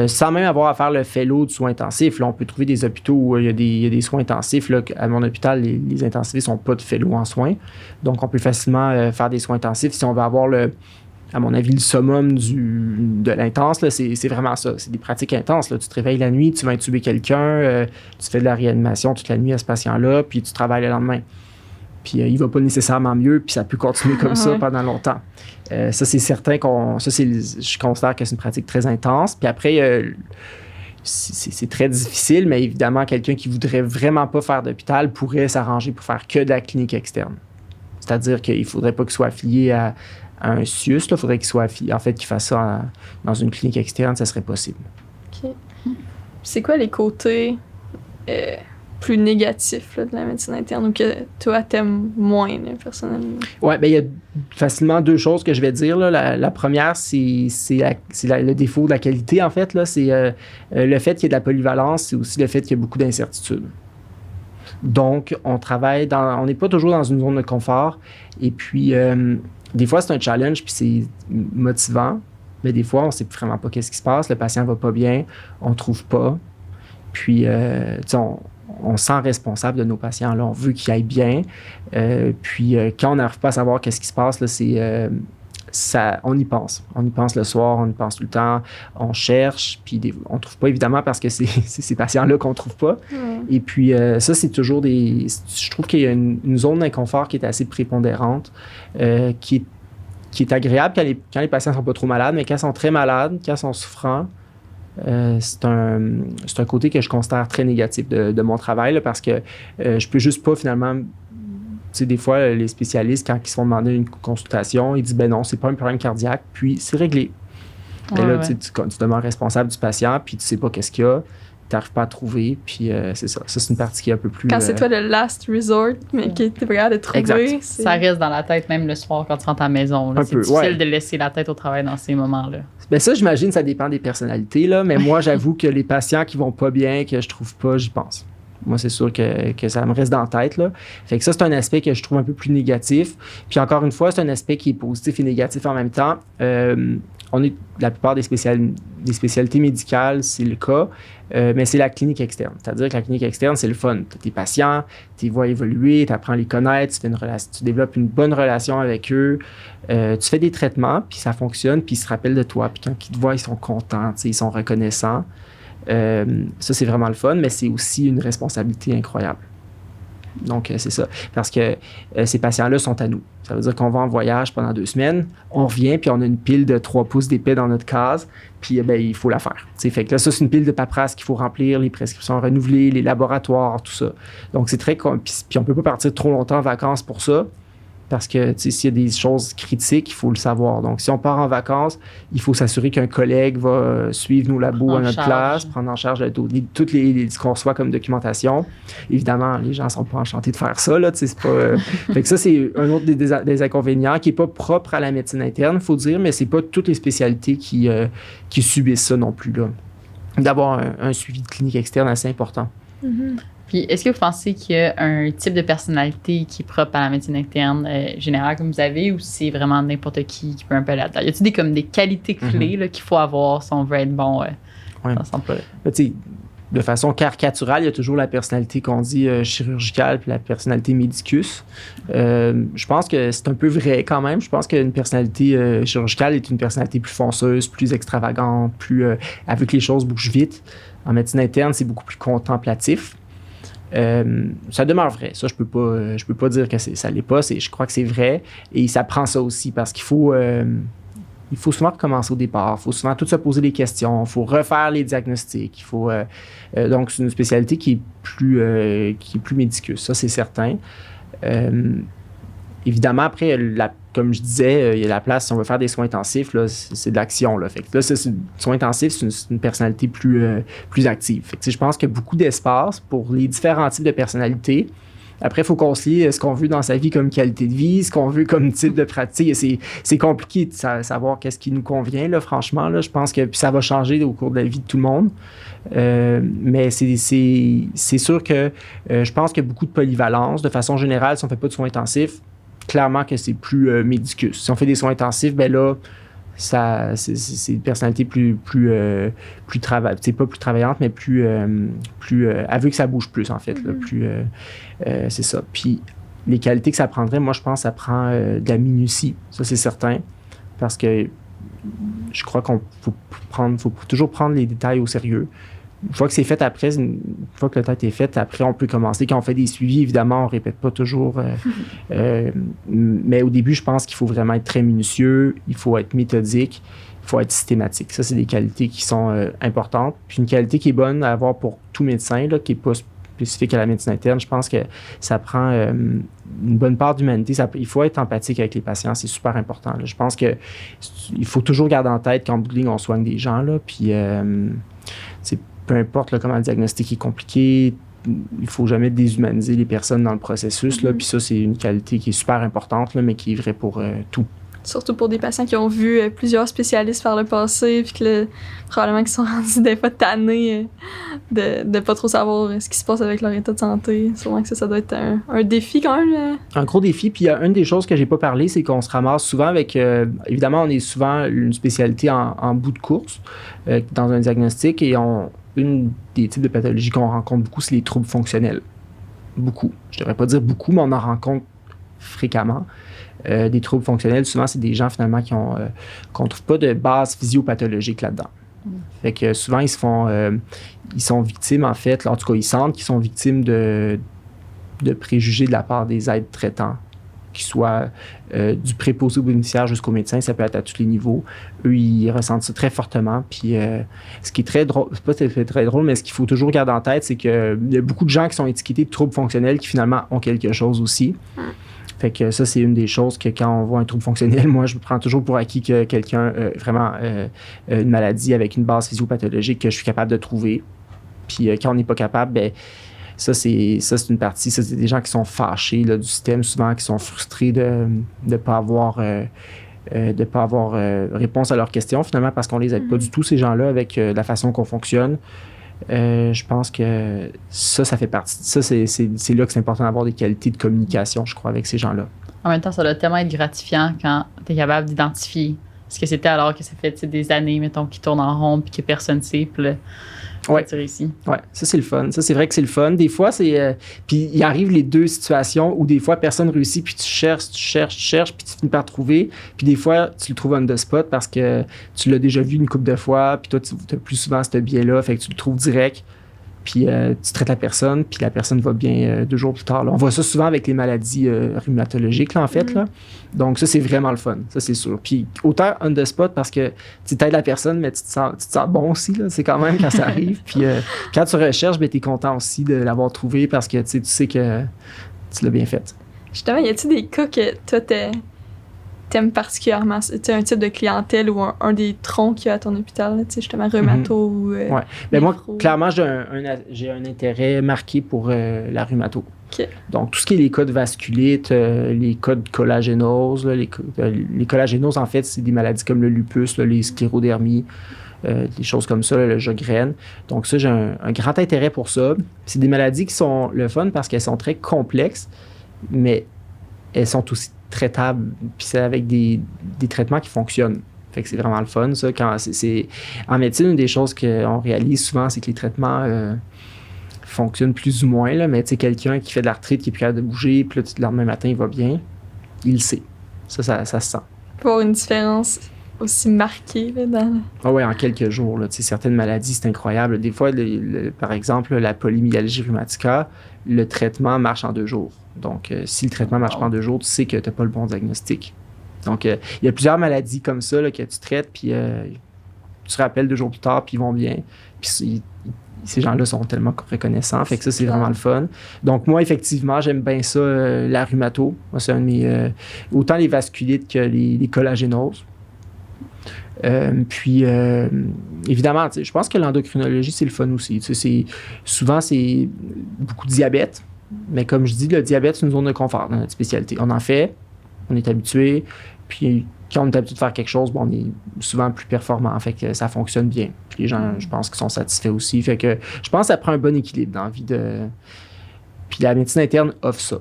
Sans même avoir à faire le fellow de soins intensifs. Là, on peut trouver des hôpitaux où il y a des soins intensifs. Là, à mon hôpital, les intensivistes n'ont pas de fellow en soins. Donc, on peut facilement faire des soins intensifs. Si on veut avoir, à mon avis, le summum de l'intense, là, c'est vraiment ça. C'est des pratiques intenses. Là. Tu te réveilles la nuit, tu vas intuber quelqu'un, tu fais de la réanimation toute la nuit à ce patient-là, puis tu travailles le lendemain. Puis il va pas nécessairement mieux, puis ça peut continuer comme ça pendant longtemps. Ça, c'est certain je considère que c'est une pratique très intense. Puis après, c'est très difficile, mais évidemment, quelqu'un qui voudrait vraiment pas faire d'hôpital pourrait s'arranger pour faire que de la clinique externe. C'est-à-dire qu'il faudrait pas qu'il soit affilié à un CIUS, il faudrait qu'il soit affilié, en fait, qu'il fasse ça dans une clinique externe, ça serait possible. OK. C'est quoi les côtés plus négatif là, de la médecine interne ou que toi, t'aimes moins, là, personnellement? Oui, bien, il y a facilement 2 choses que je vais dire. Là. La première, c'est le défaut de la qualité, en fait. Là. C'est le fait qu'il y ait de la polyvalence, c'est aussi le fait qu'il y a beaucoup d'incertitudes. Donc, on travaille on n'est pas toujours dans une zone de confort. Et puis, des fois, c'est un challenge, puis c'est motivant. Mais des fois, on ne sait vraiment pas qu'est-ce qui se passe. Le patient ne va pas bien, on ne trouve pas. Puis, on se sent responsable de nos patients. Là, on veut qu'ils aillent bien. Puis, quand on n'arrive pas à savoir qu'est-ce qui se passe, là, on y pense. On y pense le soir, on y pense tout le temps. On cherche, puis on ne trouve pas, évidemment, parce que c'est ces patients-là qu'on ne trouve pas. Et puis, ça, c'est toujours je trouve qu'il y a une zone d'inconfort qui est assez prépondérante, qui qui est agréable quand les patients sont pas trop malades, mais quand ils sont très malades, quand ils sont souffrants, c'est un côté que je considère très négatif de mon travail, là, parce que je peux juste pas finalement... Tu sais, des fois, les spécialistes, quand ils se font demander une consultation, ils disent « ben non, c'est pas un problème cardiaque », puis c'est réglé. Et là, tu demeures responsable du patient, puis tu sais pas qu'est-ce qu'il y a, tu n'arrives pas à trouver, puis c'est ça. Ça, c'est une partie qui est un peu plus... Quand c'est toi le last resort, mais que t'es pas capable de trouver. Exact. Ça reste dans la tête même le soir quand tu rentres à la maison. Là. C'est difficile de laisser la tête au travail dans ces moments-là. Ben ça, j'imagine, ça dépend des personnalités, là, mais moi, j'avoue que les patients qui vont pas bien, que je trouve pas, j'y pense. Moi, c'est sûr que ça me reste dans la tête, là. Fait que ça, c'est un aspect que je trouve un peu plus négatif. Puis encore une fois, c'est un aspect qui est positif et négatif en même temps. La plupart des spécialités médicales, c'est le cas, mais c'est la clinique externe. C'est-à-dire que la clinique externe, c'est le fun. Tu as tes patients, tu les vois évoluer, tu apprends à les connaître, tu développes une bonne relation avec eux, tu fais des traitements, puis ça fonctionne, puis ils se rappellent de toi. Puis quand ils te voient, ils sont contents, ils sont reconnaissants. Ça, c'est vraiment le fun, mais c'est aussi une responsabilité incroyable. Donc, c'est ça. Parce que ces patients-là sont à nous. Ça veut dire qu'on va en voyage pendant 2 semaines, on revient, puis on a une pile de 3 pouces d'épais dans notre case, puis il faut la faire. T'sais, fait que là, ça, c'est une pile de paperasse qu'il faut remplir, les prescriptions renouvelées, les laboratoires, tout ça. Donc, c'est très... Puis on peut pas partir trop longtemps en vacances pour ça, parce que s'il y a des choses critiques, il faut le savoir. Donc, si on part en vacances, il faut s'assurer qu'un collègue va suivre nos labos à notre place, prendre en charge toutes ce qu'on reçoit comme documentation. Évidemment, les gens ne sont pas enchantés de faire ça. Là, c'est pas, fait que ça, c'est un autre des inconvénients qui n'est pas propre à la médecine interne, il faut dire, mais ce n'est pas toutes les spécialités qui subissent ça non plus. Là. D'avoir un suivi de clinique externe assez important. Mm-hmm. Puis, est-ce que vous pensez qu'il y a un type de personnalité qui est propre à la médecine interne générale comme vous avez, ou c'est vraiment n'importe qui peut un peu là-dedans? Y a-t-il des qualités clés là, qu'il faut avoir si on veut être bon dans son emploi? De façon caricaturale, il y a toujours la personnalité qu'on dit chirurgicale puis la personnalité médicus. Je pense que c'est un peu vrai quand même. Je pense qu'une personnalité chirurgicale est une personnalité plus fonceuse, plus extravagante, elle veut que les choses bougent vite. En médecine interne, c'est beaucoup plus contemplatif. Ça demeure vrai. Ça, je peux pas dire que ça l'est pas. Je crois que c'est vrai. Et ça prend ça aussi parce qu'il faut souvent recommencer au départ. Il faut souvent tout se poser des questions. Il faut refaire les diagnostics. Donc, c'est une spécialité qui est plus médicueuse. Ça, c'est certain. Évidemment, après, comme je disais, il y a la place, si on veut faire des soins intensifs, là, c'est de l'action. Là. Fait que là, soins intensifs, c'est une personnalité plus active. Fait que, je pense qu'il y a beaucoup d'espace pour les différents types de personnalités. Après, il faut concilier ce qu'on veut dans sa vie comme qualité de vie, ce qu'on veut comme type de pratique. C'est compliqué de savoir qu'est-ce qui nous convient, là, franchement. Là. Je pense que ça va changer au cours de la vie de tout le monde. Mais c'est sûr que je pense qu'il y a beaucoup de polyvalence. De façon générale, si on ne fait pas de soins intensifs, clairement que c'est plus médicus. Si on fait des soins intensifs, ben là, c'est une personnalité plus travaillante. C'est pas plus travaillante, mais plus elle veut que ça bouge plus, en fait. Là, c'est ça. Puis les qualités que ça prendrait, moi, je pense que ça prend de la minutie. Ça, c'est certain. Parce que je crois qu'on faut toujours prendre les détails au sérieux. Une fois que c'est fait après, une fois que le test est fait, après, on peut commencer. Quand on fait des suivis, évidemment, on ne répète pas toujours. Mais au début, je pense qu'il faut vraiment être très minutieux, il faut être méthodique, il faut être systématique. Ça, c'est des qualités qui sont importantes. Puis une qualité qui est bonne à avoir pour tout médecin, là, qui n'est pas spécifique à la médecine interne, je pense que ça prend une bonne part d'humanité. Il faut être empathique avec les patients, c'est super important. Là. Je pense qu'il faut toujours garder en tête qu'en bout de ligne, on soigne des gens. Là, puis peu importe là, comment le diagnostic est compliqué, il ne faut jamais déshumaniser les personnes dans le processus. Là, puis ça, c'est une qualité qui est super importante, là, mais qui est vraie pour tout. Surtout pour des patients qui ont vu plusieurs spécialistes par le passé, puis que probablement qu'ils sont rendus des fois tannés de pas trop savoir ce qui se passe avec leur état de santé. Sûrement que ça doit être un défi quand même. Un gros défi. Puis il y a une des choses que j'ai pas parlé, c'est qu'on se ramasse souvent avec... évidemment, on est souvent une spécialité en bout de course dans un diagnostic et une des types de pathologies qu'on rencontre beaucoup, c'est les troubles fonctionnels. Beaucoup. Je ne devrais pas dire beaucoup, mais on en rencontre fréquemment. Des troubles fonctionnels, souvent, c'est des gens finalement qu'on ne trouve pas de base physiopathologique là-dedans. Fait que souvent, ils sont victimes, en fait, en tout cas, ils sentent qu'ils sont victimes de préjugés de la part des aides traitants qu'ils soient du préposé au bénéficiaire jusqu'au médecin, ça peut être à tous les niveaux. Eux, ils ressentent ça très fortement. Puis ce qui est très drôle, c'est pas très drôle, mais ce qu'il faut toujours garder en tête, c'est qu'il y a beaucoup de gens qui sont étiquetés de troubles fonctionnels qui finalement ont quelque chose aussi. Fait que ça, c'est une des choses que quand on voit un trouble fonctionnel, moi, je me prends toujours pour acquis que quelqu'un a vraiment une maladie avec une base physiopathologique que je suis capable de trouver. Puis quand on n'est pas capable, ben ça, c'est une partie. Ça, c'est des gens qui sont fâchés là, du système, souvent qui sont frustrés de ne pas avoir réponse à leurs questions, finalement, parce qu'on les aide pas du tout, ces gens-là, avec la façon qu'on fonctionne. Je pense que ça fait partie. Ça, c'est là que c'est important d'avoir des qualités de communication, je crois, avec ces gens-là. En même temps, ça doit tellement être gratifiant quand tu es capable d'identifier ce que c'était alors que ça fait des années, mettons, qui tournent en rond puis que personne ne sait. Puis là, tu réussis. Oui, ça, c'est le fun. Ça, c'est vrai que c'est le fun. Des fois, c'est... puis il arrive les deux situations où des fois, personne réussit, puis tu cherches, puis tu finis par trouver. Puis des fois, tu le trouves on the spot parce que tu l'as déjà vu une couple de fois, puis toi, tu as plus souvent ce biais-là, fait que tu le trouves direct. Puis tu traites la personne, puis la personne va bien 2 jours plus tard. Là. On voit ça souvent avec les maladies rhumatologiques, là, en fait. Là. Donc ça, c'est vraiment le fun, ça, c'est sûr. Puis autant on the spot parce que tu t'aides la personne, mais tu te sens bon aussi. Là. C'est quand même quand ça arrive. Puis quand tu recherches, ben, tu es content aussi de l'avoir trouvé parce que tu sais que tu l'as bien fait. Justement, y a-t-il des cas que toi, t'aimes particulièrement? Tu un type de clientèle ou un des troncs qu'il y a à ton hôpital, là, justement, rhumato ou... Oui. Ben moi, clairement, j'ai un intérêt marqué pour la rhumato. Okay. Donc, tout ce qui est les cas de vasculite, les cas de collagénose, là, les collagénoses, en fait, c'est des maladies comme le lupus, là, les sclérodermies, des choses comme ça, là, le Sjögren. Donc, ça, j'ai un grand intérêt pour ça. C'est des maladies qui sont le fun parce qu'elles sont très complexes, mais elles sont aussi traitables, puis c'est avec des traitements qui fonctionnent. Fait que c'est vraiment le fun, ça. En médecine, une des choses qu'on réalise souvent, c'est que les traitements fonctionnent plus ou moins, là, mais tu sais, quelqu'un qui fait de l'arthrite, qui est plus capable de bouger, puis là, le lendemain matin, il va bien, il le sait. Ça se sent. Pour avoir une différence aussi marquée, là, dans... Ah ouais, en quelques jours, là, tu sais, certaines maladies, c'est incroyable. Des fois, par exemple, la polymyalgie rheumatica, le traitement marche en 2 jours. Donc, si le traitement marche pas en 2 jours, tu sais que tu n'as pas le bon diagnostic. Donc, il y a plusieurs maladies comme ça là, que tu traites, puis tu te rappelles 2 jours plus tard, puis ils vont bien. Puis ces gens-là sont tellement reconnaissants, fait que ça, c'est vraiment le fun. Donc, moi, effectivement, j'aime bien ça, la rhumato. Moi, c'est un de mes... autant les vasculites que les collagénoses. Puis, évidemment, je pense que l'endocrinologie, c'est le fun aussi. Souvent, c'est beaucoup de diabète. Mais comme je dis, le diabète, c'est une zone de confort dans notre spécialité. On en fait, on est habitué, puis quand on est habitué de faire quelque chose, on est souvent plus performant, fait que ça fonctionne bien. Puis les gens, je pense, qu'ils sont satisfaits aussi. Fait que je pense que ça prend un bon équilibre dans la vie de... Puis la médecine interne offre ça.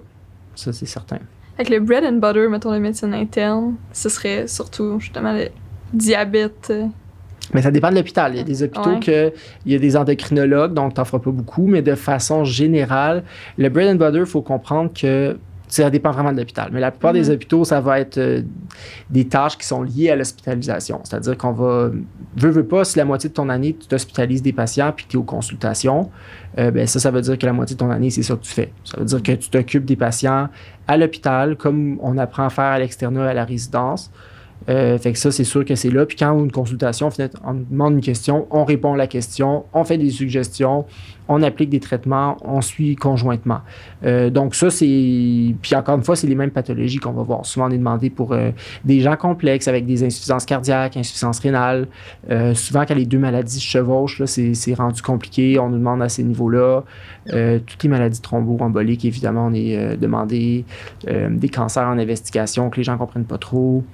Ça, c'est certain. Avec le bread and butter, mettons, la médecine interne, ce serait surtout, justement, le diabète... Mais ça dépend de l'hôpital. Il y a des hôpitaux il y a des endocrinologues, donc tu n'en feras pas beaucoup, mais de façon générale, le bread and butter, il faut comprendre que ça dépend vraiment de l'hôpital. Mais la plupart des hôpitaux, ça va être des tâches qui sont liées à l'hospitalisation. C'est-à-dire qu'on va... Veux pas, si la moitié de ton année, tu t'hospitalises des patients puis tu es aux consultations, ben ça veut dire que la moitié de ton année, c'est ça que tu fais. Ça veut dire que tu t'occupes des patients à l'hôpital, comme on apprend à faire à l'externat à la résidence. Fait que ça, c'est sûr que c'est là. Puis quand on a une consultation, on nous demande une question, on répond à la question, on fait des suggestions, on applique des traitements, on suit conjointement. Donc ça, c'est... Puis encore une fois, c'est les mêmes pathologies qu'on va voir. Souvent, on est demandé pour des gens complexes avec des insuffisances cardiaques, insuffisance rénale. Souvent, quand les 2 maladies se chevauchent, là, c'est rendu compliqué. On nous demande à ces niveaux-là. Toutes les maladies thromboemboliques, évidemment, on est demandé. Des cancers en investigation que les gens ne comprennent pas trop.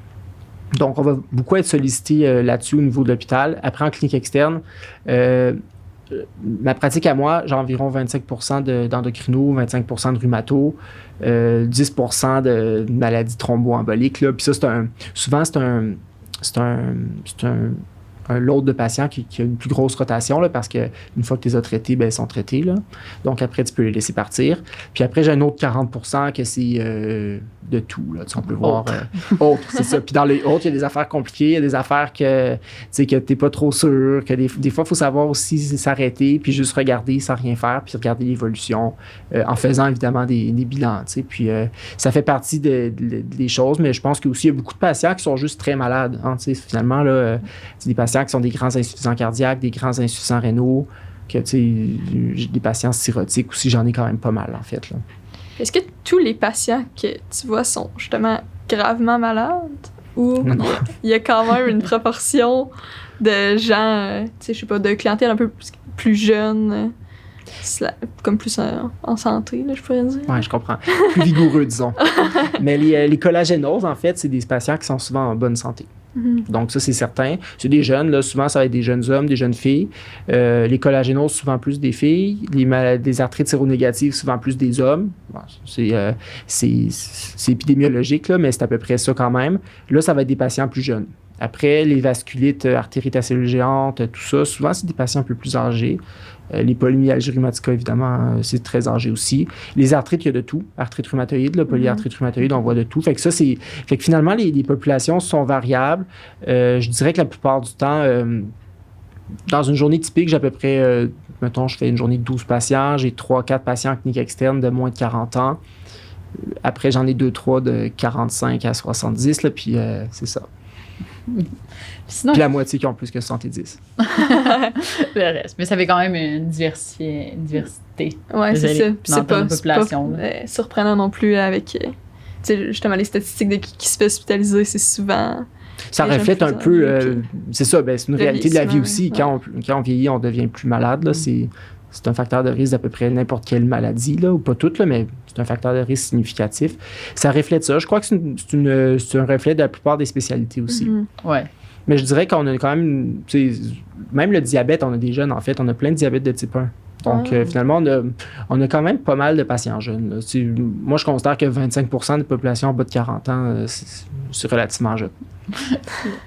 Donc, on va beaucoup être sollicité là-dessus au niveau de l'hôpital. Après, en clinique externe, ma pratique à moi, j'ai environ 25% d'endocrino, 25% de rhumato, 10% de maladies thromboemboliques. Là. Puis ça, souvent, c'est un lot de patients qui a une plus grosse rotation là, parce qu'une fois que tu les as traités, ben, ils sont traités. Là. Donc, après, tu peux les laisser partir. Puis après, j'ai un autre 40% que c'est de tout. Là. On peut voir autres, c'est ça. Puis dans les autres, il y a des affaires compliquées, il y a des affaires que tu n'es pas trop sûr, que des fois, il faut savoir aussi s'arrêter, puis juste regarder sans rien faire, puis regarder l'évolution, en faisant évidemment des bilans. Puis ça fait partie des choses, mais je pense qu'il y a beaucoup de patients qui sont juste très malades. Hein, finalement, là, c'est des patients qui sont des grands insuffisants cardiaques, des grands insuffisants rénaux, que j'ai des patients cirrhotiques aussi, j'en ai quand même pas mal, en fait. Là. Est-ce que tous les patients que tu vois sont justement gravement malades? Ou il y a quand même une proportion de gens, je sais pas, de clientèle un peu plus jeune, comme plus en santé, là, je pourrais dire? Oui, je comprends. Plus vigoureux, disons. Mais les collagénoses, en fait, c'est des patients qui sont souvent en bonne santé. Donc, ça, c'est certain. C'est des jeunes, là, souvent, ça va être des jeunes hommes, des jeunes filles. Les collagénoses, souvent plus des filles. Les arthrites séronégatives, souvent plus des hommes. Bon, c'est épidémiologique, là, mais c'est à peu près ça quand même. Là, ça va être des patients plus jeunes. Après, les vasculites, artérites à cellules géantes, tout ça, souvent, c'est des patients un peu plus âgés. Les polymyalgies rhumatiques, évidemment, c'est très âgé aussi. Les arthrites, il y a de tout. Arthrite rhumatoïde, polyarthrite rhumatoïde, on voit de tout. Fait que finalement, les populations sont variables. Je dirais que la plupart du temps, dans une journée typique, j'ai à peu près, mettons, je fais une journée de 12 patients. J'ai 3-4 patients en clinique externe de moins de 40 ans. Après, j'en ai 2-3 de 45 à 70, là, puis c'est ça. Sinon, puis la moitié qui ont plus que 70. Le reste. Mais ça fait quand même une diversité. Oui, c'est ça. Puis c'est pas surprenant non plus avec justement les statistiques de qui se fait hospitaliser, c'est souvent... Ça reflète un peu... c'est ça, c'est une réalité de la vie aussi. Ouais. Quand on vieillit, on devient plus malade. Là, c'est un facteur de risque d'à peu près n'importe quelle maladie, là, ou pas toutes, là, mais c'est un facteur de risque significatif. Ça reflète ça. Je crois que c'est un reflet de la plupart des spécialités aussi. Ouais. Mais je dirais qu'on a quand même... Même le diabète, on a des jeunes, en fait. On a plein de diabète de type 1. Donc, finalement, on a quand même pas mal de patients jeunes. Moi, je considère que 25% de la population en bas de 40 ans, c'est relativement jeune.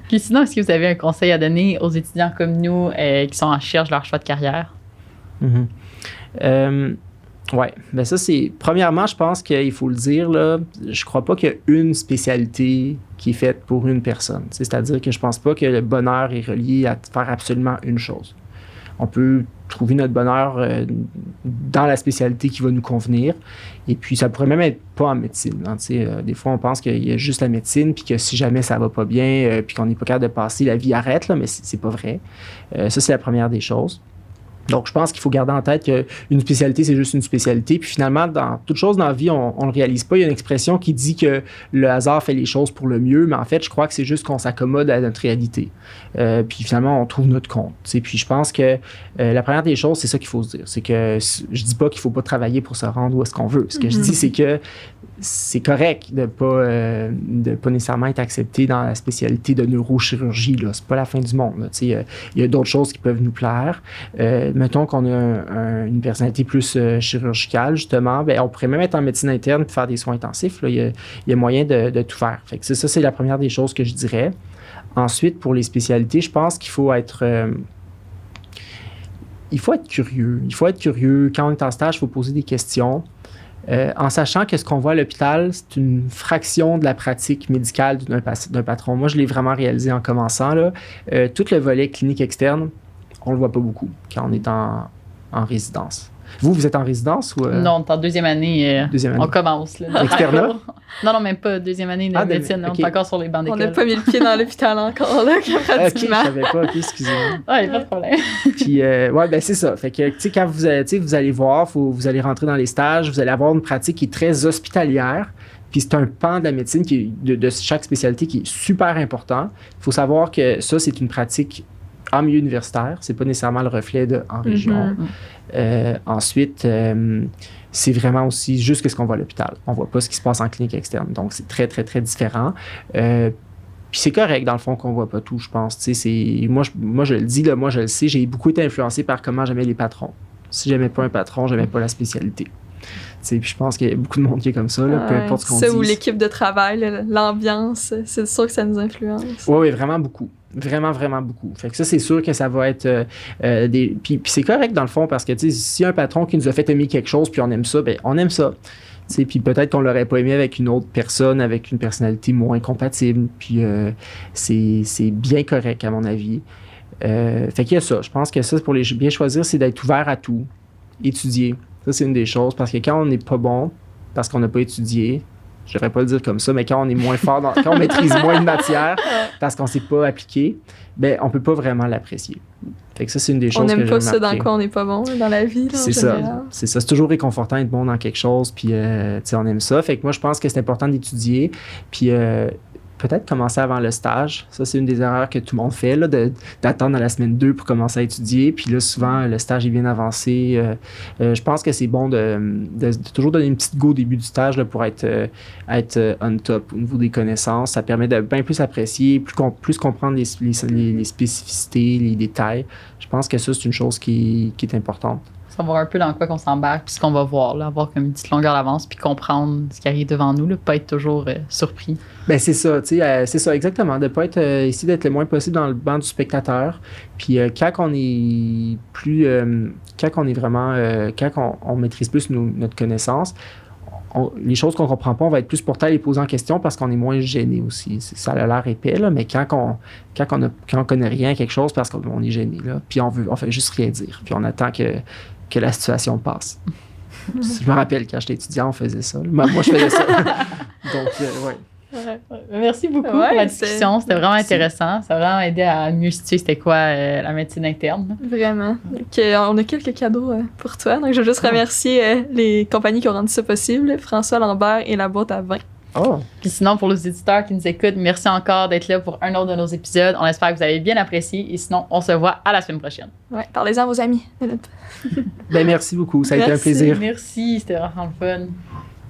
Puis sinon, est-ce que vous avez un conseil à donner aux étudiants comme nous qui sont en recherche de leur choix de carrière? Oui, bien ça, c'est... Premièrement, je pense qu'il faut le dire, là, je crois pas qu'il y a une spécialité qui est faite pour une personne. C'est-à-dire que je pense pas que le bonheur est relié à faire absolument une chose. On peut trouver notre bonheur dans la spécialité qui va nous convenir. Et puis, ça pourrait même être pas en médecine. Hein, des fois, on pense qu'il y a juste la médecine, puis que si jamais ça va pas bien, puis qu'on n'est pas capable de passer, la vie arrête, là, mais c'est pas vrai. Ça, c'est la première des choses. Donc, je pense qu'il faut garder en tête qu'une spécialité, c'est juste une spécialité. Puis finalement, dans toute chose dans la vie, on ne le réalise pas. Il y a une expression qui dit que le hasard fait les choses pour le mieux, mais en fait, je crois que c'est juste qu'on s'accommode à notre réalité. Puis finalement, on trouve notre compte. T'sais. Puis je pense que la première des choses, c'est ça qu'il faut se dire. C'est que je dis pas qu'il faut pas travailler pour se rendre où est-ce qu'on veut. Ce que je dis, c'est que c'est correct de pas nécessairement être accepté dans la spécialité de neurochirurgie. Là. C'est pas la fin du monde. Là. Il y a d'autres choses qui peuvent nous plaire. Mettons qu'on a une personnalité plus chirurgicale, justement, on pourrait même être en médecine interne et faire des soins intensifs. Là. Il y a moyen de tout faire. Fait que ça, c'est la première des choses que je dirais. Ensuite, pour les spécialités, je pense qu'il faut être... il faut être curieux. Il faut être curieux. Quand on est en stage, il faut poser des questions. En sachant que ce qu'on voit à l'hôpital, c'est une fraction de la pratique médicale d'un patron. Moi, je l'ai vraiment réalisé en commençant. Là. Tout le volet clinique externe, on le voit pas beaucoup quand on est en résidence. Vous êtes en résidence ou... Non, on est en deuxième année. On commence. Externat? Non, même pas deuxième année de médecine. Okay. On est encore sur les bancs d'école. On n'a pas mis le pied dans l'hôpital encore, là, pratiquement. OK, je savais pas. OK, excusez-moi. Ouais, pas de problème. Puis, c'est ça. Fait que, tu sais, quand vous allez voir, vous allez rentrer dans les stages, vous allez avoir une pratique qui est très hospitalière. Puis c'est un pan de la médecine de chaque spécialité qui est super important. Il faut savoir que ça, c'est une pratique en milieu universitaire. C'est pas nécessairement le reflet en région. Ensuite, c'est vraiment aussi juste ce qu'on voit à l'hôpital. On voit pas ce qui se passe en clinique externe. Donc, c'est très, très, très différent. Puis c'est correct, dans le fond, qu'on voit pas tout, je pense. Moi, je le dis, là, moi, je le sais, j'ai beaucoup été influencé par comment j'aimais les patrons. Si j'aimais pas un patron, j'aimais pas la spécialité. Puis je pense qu'il y a beaucoup de monde qui est comme ça, là, peu importe ce qu'on dit. Ça ou l'équipe de travail, l'ambiance, c'est sûr que ça nous influence. Oui, vraiment beaucoup. Vraiment, vraiment beaucoup. Fait que ça, c'est sûr que ça va être Puis c'est correct, dans le fond, parce que si y a un patron qui nous a fait aimer quelque chose, puis on aime ça, on aime ça. sais, puis peut-être qu'on l'aurait pas aimé avec une autre personne, avec une personnalité moins compatible. Puis c'est bien correct, à mon avis. Fait qu'il y a ça. Je pense que ça, pour les bien choisir, c'est d'être ouvert à tout. Étudier. Ça, c'est une des choses. Parce que quand on n'est pas bon, parce qu'on n'a pas étudié, je devrais pas le dire comme ça, mais quand on est moins fort, quand on maîtrise moins de matière, parce qu'on ne s'est pas appliqué, ben on peut pas vraiment l'apprécier. Fait que ça, c'est une des choses que j'ai remarqué. On n'aime pas ça dans quoi on n'est pas bon dans la vie, là, c'est ça. C'est ça. C'est toujours réconfortant d'être bon dans quelque chose, puis tu sais, on aime ça. Fait que moi, je pense que c'est important d'étudier, puis peut-être commencer avant le stage. Ça, c'est une des erreurs que tout le monde fait, là, d'attendre à la semaine 2 pour commencer à étudier. Puis là, souvent, le stage est bien avancé. Je pense que c'est bon de toujours donner une petite go au début du stage là, pour être on top au niveau des connaissances. Ça permet de bien plus apprécier, plus comprendre les spécificités, les détails. Je pense que ça, c'est une chose qui est importante. Savoir un peu dans quoi qu'on s'embarque, puis ce qu'on va voir, là, avoir comme une petite longueur d'avance, puis comprendre ce qui arrive devant nous, là, pas être toujours surpris. Ben c'est ça, tu sais, c'est ça exactement, de pas être essayer d'être le moins possible dans le banc du spectateur. Puis quand on est plus, quand on est vraiment, quand on maîtrise plus notre connaissance, les choses qu'on comprend pas, on va être plus porté à les poser en question parce qu'on est moins gêné aussi. Ça a l'air épais, là, mais quand on connaît rien à quelque chose, parce qu'on est gêné, là, puis on fait juste rien dire, puis on attend que la situation passe. Je me rappelle, quand j'étais étudiant, on faisait ça. Moi, je faisais ça. Donc, ouais. Ouais. Merci beaucoup pour la discussion. C'était vraiment intéressant. Ça a vraiment aidé à mieux situer c'était quoi la médecine interne. Vraiment. Donc, on a quelques cadeaux pour toi. Donc, je veux juste remercier les compagnies qui ont rendu ça possible. François Lambert et la boîte à vin. Oh. Puis sinon, pour les éditeurs qui nous écoutent, merci encore d'être là pour un autre de nos épisodes. On espère que vous avez bien apprécié. Et sinon, on se voit à la semaine prochaine. Ouais, parlez-en à vos amis. Ben, merci beaucoup. Ça a été un plaisir. Merci, c'était vraiment le fun.